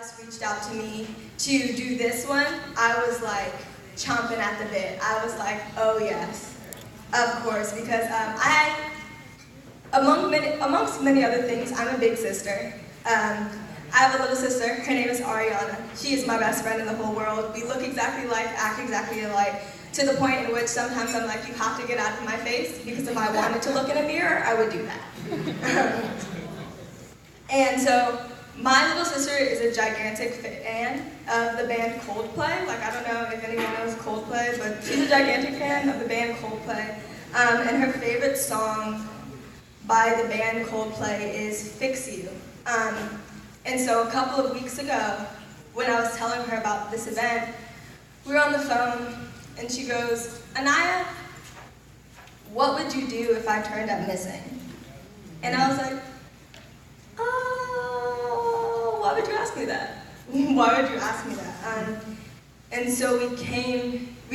West reached out to me to do this one, I was like chomping at the bit. I was like, oh yes, of course, because amongst many other things, I'm a big sister. I have a little sister. Her name is Ariana. She is my best friend in the whole world. We look exactly alike, act exactly alike, to the point in which sometimes I'm like, you have to get out of my face, because if I wanted to look in a mirror, I would do that. And so, my little sister is a gigantic fan of the band Coldplay. Like, I don't know if anyone knows Coldplay, but she's a gigantic fan of the band Coldplay. And her favorite song by the band Coldplay is Fix You. And so a couple of weeks ago, when I was telling her about this event, we were on the phone, and she goes, Aniyah, what would you do if I turned up missing? And I was like, why would you ask me that? Why would you ask me that? And so we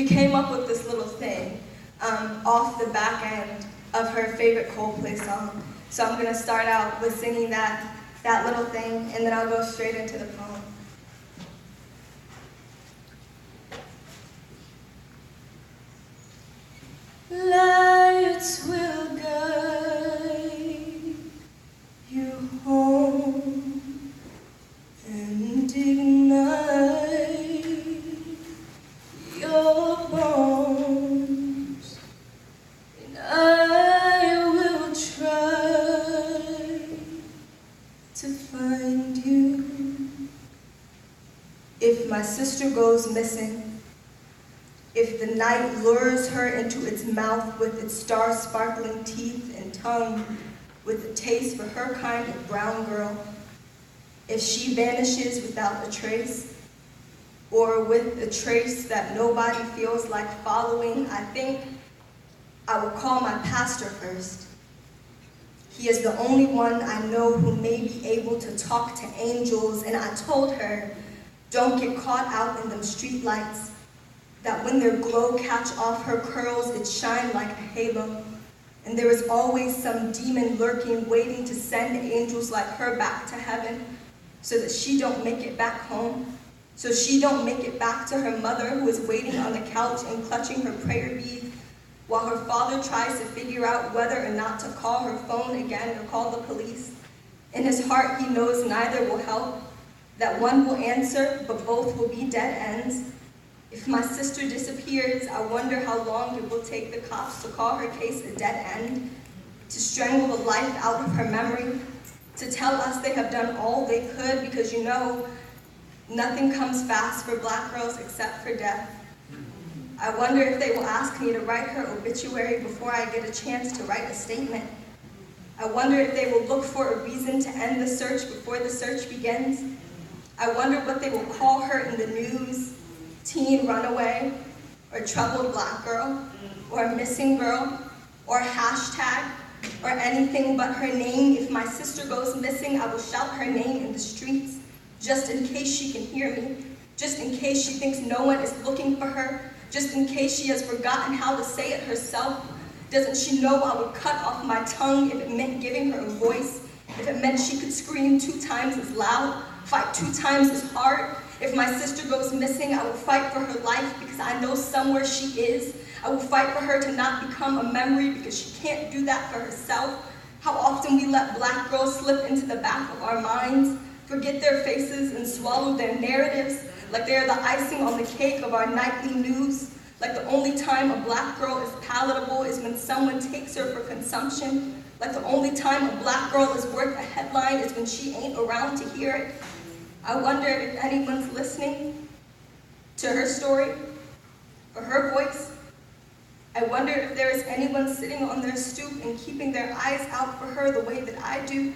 came up with this little thing off the back end of her favorite Coldplay song. So I'm gonna start out with singing that little thing, and then I'll go straight into the poem. Lights will guide you home and ignite your bones, and I will try to find you. If my sister goes missing, if the night lures her into its mouth with its star-sparkling teeth and tongue, with a taste for her kind of brown girl, if she vanishes without a trace, or with a trace that nobody feels like following, I think I will call my pastor first. He is the only one I know who may be able to talk to angels, and I told her, don't get caught out in them street lights, that when their glow catch off her curls, it shine like a halo. And there is always some demon lurking, waiting to send angels like her back to heaven, so that she don't make it back home, so she don't make it back to her mother, who is waiting on the couch and clutching her prayer bead, while her father tries to figure out whether or not to call her phone again or call the police. In his heart, he knows neither will help, that one will answer, but both will be dead ends. If my sister disappears, I wonder how long it will take the cops to call her case a dead end, to strangle the life out of her memory, to tell us they have done all they could, because you know, nothing comes fast for Black girls except for death. I wonder if they will ask me to write her obituary before I get a chance to write a statement. I wonder if they will look for a reason to end the search before the search begins. I wonder what they will call her in the news: teen runaway, or troubled Black girl, or missing girl, or hashtag, or anything but her name. If my sister goes missing, I will shout her name in the streets, just in case she can hear me, just in case she thinks no one is looking for her, just in case she has forgotten how to say it herself. Doesn't she know I would cut off my tongue if it meant giving her a voice, if it meant she could scream 2 times as loud, fight 2 times as hard? If my sister goes missing, I will fight for her life, because I know somewhere she is. I will fight for her to not become a memory, because she can't do that for herself. How often we let Black girls slip into the back of our minds, forget their faces and swallow their narratives, like they are the icing on the cake of our nightly news. Like the only time a Black girl is palatable is when someone takes her for consumption. Like the only time a Black girl is worth a headline is when she ain't around to hear it. I wonder if anyone's listening to her story or her voice. I wonder if there is anyone sitting on their stoop and keeping their eyes out for her the way that I do.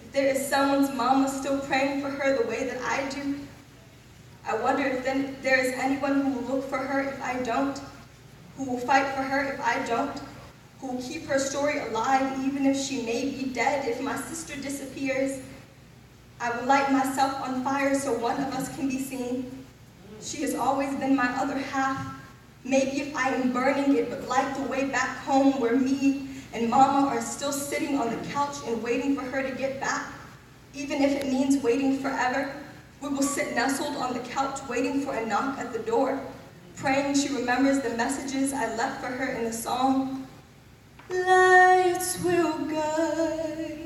If there is someone's mama still praying for her the way that I do. I wonder if then there is anyone who will look for her if I don't, who will fight for her if I don't, who will keep her story alive even if she may be dead. If my sister disappears, I will light myself on fire so one of us can be seen. She has always been my other half. Maybe if I am burning it, but like the way back home where me and Mama are still sitting on the couch and waiting for her to get back, even if it means waiting forever. We will sit nestled on the couch waiting for a knock at the door, praying she remembers the messages I left for her in the song. Lights will guide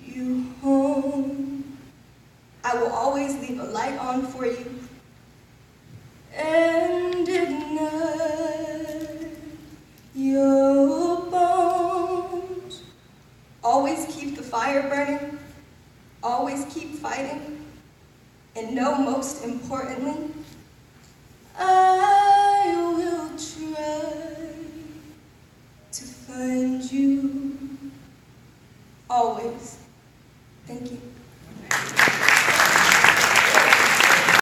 you home. I will always leave a light on for you and ignite your bones. Always keep the fire burning, always keep fighting, and know most importantly,